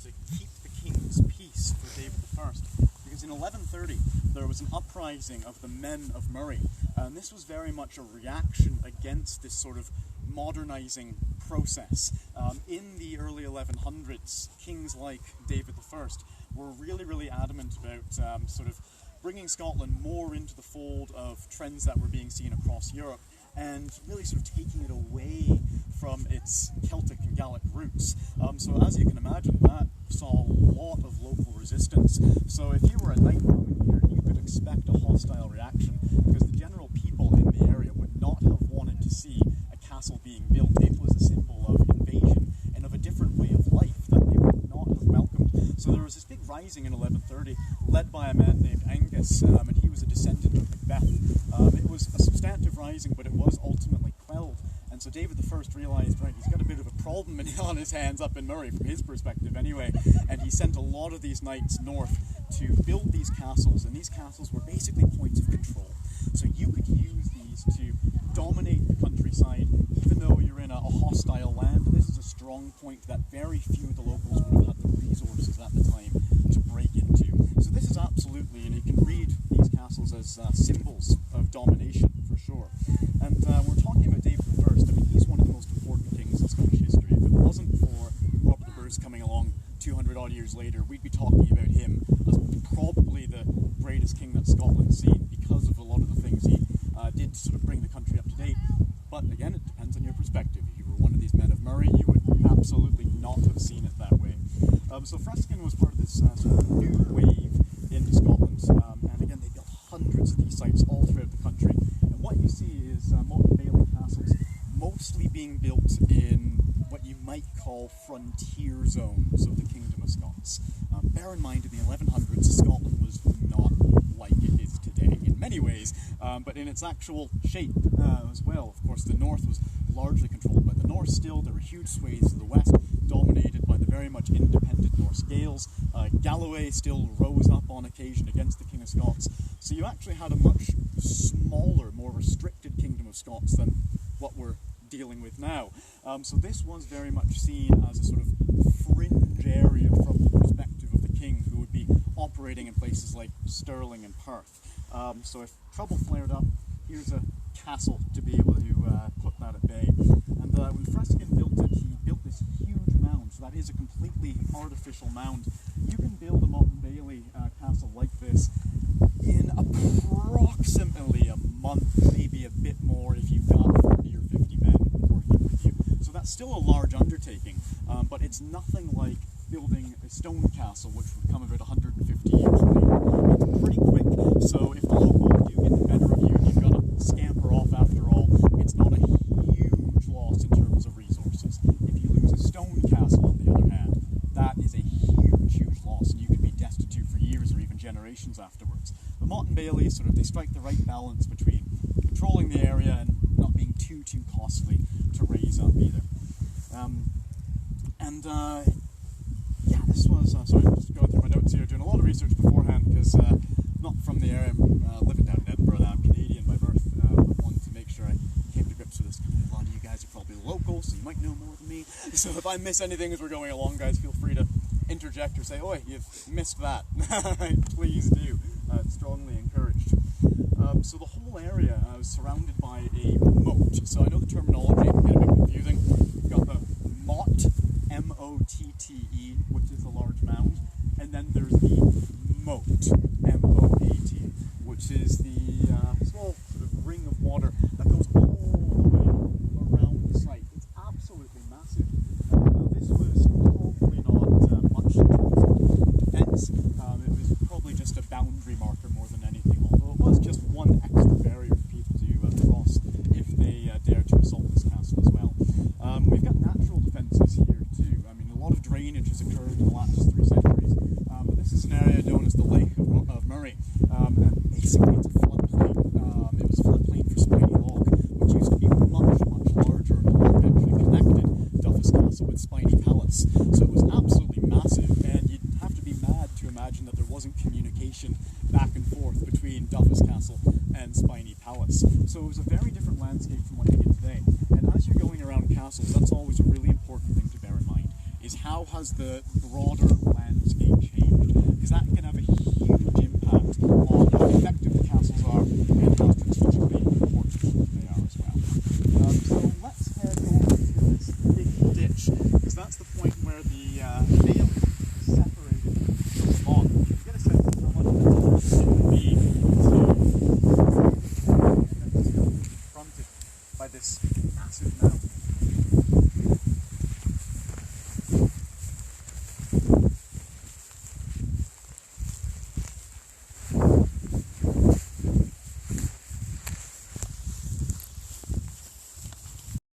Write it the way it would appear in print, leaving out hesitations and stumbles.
to keep the king's peace for David I. Because in 1130 there was an uprising of the men of Moray, and this was very much a reaction against this sort of modernizing process. In the early 1100s, kings like David I were really adamant about sort of bringing Scotland more into the fold of trends that were being seen across Europe, and really sort of taking it away from its Celtic and Gallic roots. So as you can imagine, that saw a lot of local resistance. So if you were a knight coming here, you could expect a hostile reaction, because the general people in the area would not have wanted to see a castle being built. It was a symbol of invasion and of a different way of life that they would not have welcomed. So there was this big rising in 1130, led by a man named Angus, and he was a descendant of Macbeth. It was a substantive rising, but it was ultimately quelled. And so David I realised, right, he's got a bit of a problem on his hands up in Moray, from his perspective anyway, and he sent a lot of these knights north to build these castles, and these castles were basically points of control. So you could use these to dominate the countryside, even though you're in a hostile land. This is a strong point that very few of the locals would have had the resources at the time to break into. So this is absolutely, and you can read these castles as symbols of domination, for sure. And we're talking about David I. I mean, he's one of the most important kings in Scottish history. If it wasn't for Robert the Bruce coming along 200 odd years later, we'd be talking about him as probably the greatest king that Scotland's seen, because of a lot of the things he did to sort of bring the country up to date. But again, it depends on your perspective. If you were one of these men of Moray, you would absolutely not have seen it that way. So Freskin was part of this sort of new wave into Scotland, and again, they built hundreds of these sites all throughout the country. And what you see is modern Bailey castles mostly being built in what you might call frontier zones of the Kingdom of Scots. Bear in mind, in the 1100s, Scotland was not like it is today in many ways, but in its actual shape as well. Of course, the north was largely controlled by the Norse still. There were huge swathes to the west, dominated by the very much independent Norse Gaels. Galloway still rose up on occasion against the King of Scots. So you actually had a much smaller, more restricted Kingdom of Scots than what we're dealing with now. So this was very much seen as a sort of fringe area from the perspective of the king, who would be operating in places like Stirling and Perth. So if trouble flared up, here's a castle to be able to put that at bay. And when Freskin built it, he built this huge mound. So that is a completely artificial mound. You can build a Motte and Bailey castle like this in approximately a month, maybe a bit more if you've got 40 or 50 men working with you. So that's still a large undertaking, but it's nothing like building a stone castle, which would come about 150 years later. It's pretty quick, so if the locals do get the better of you and you've got to scamper off after all, it's not a huge loss in terms of resources. If you lose a stone castle, on the other hand, that is a huge loss, and you could be destitute for years or even generations afterwards. But Motte and Bailey, sort of, they strike the right balance between controlling the area and not being too costly to raise up either. Yeah, this was, sorry, I'm just going through my notes here, doing a lot of research beforehand, because I'm not from the area. I'm living down in Edinburgh now. I'm Canadian by birth. I wanted to make sure I came to grips with this. A lot of you guys are probably local, so you might know more than me. So if I miss anything as we're going along, guys, feel free to interject or say, "Oi, you've missed that." Please do. It's strongly encouraged. So the whole area was surrounded by a moat. So I know the terminology can get a bit confusing. You've got the motte, M-O-T-T-E, which is a large mound, and then there's the moat, M-O-A-T, which is the small sort of ring of water that goes all the way around the site. It's absolutely massive. Now this was probably not much in terms of defence. It was probably just a boundary marker more than anything, although it was just one extra barrier for people to cross if they dare to assault this castle as well. We've got natural defences here too. I mean, a lot of drainage has occurred in the last 3 centuries, but this is an area known as the Lake of Moray, and basically it's a floodplain. It was a floodplain for Spiny Loch, which used to be much larger, and the loch actually connected Duffus Castle with Spiny Palace. So it was absolutely massive, and you'd have to be mad to imagine that there wasn't communication back and forth between Duffus Castle and Spiny Palace. So it was a very different landscape from what you get today. And as you're going around castles, that's always a really important thing to bear in mind, is how has the broader landscape changed? Because that can have a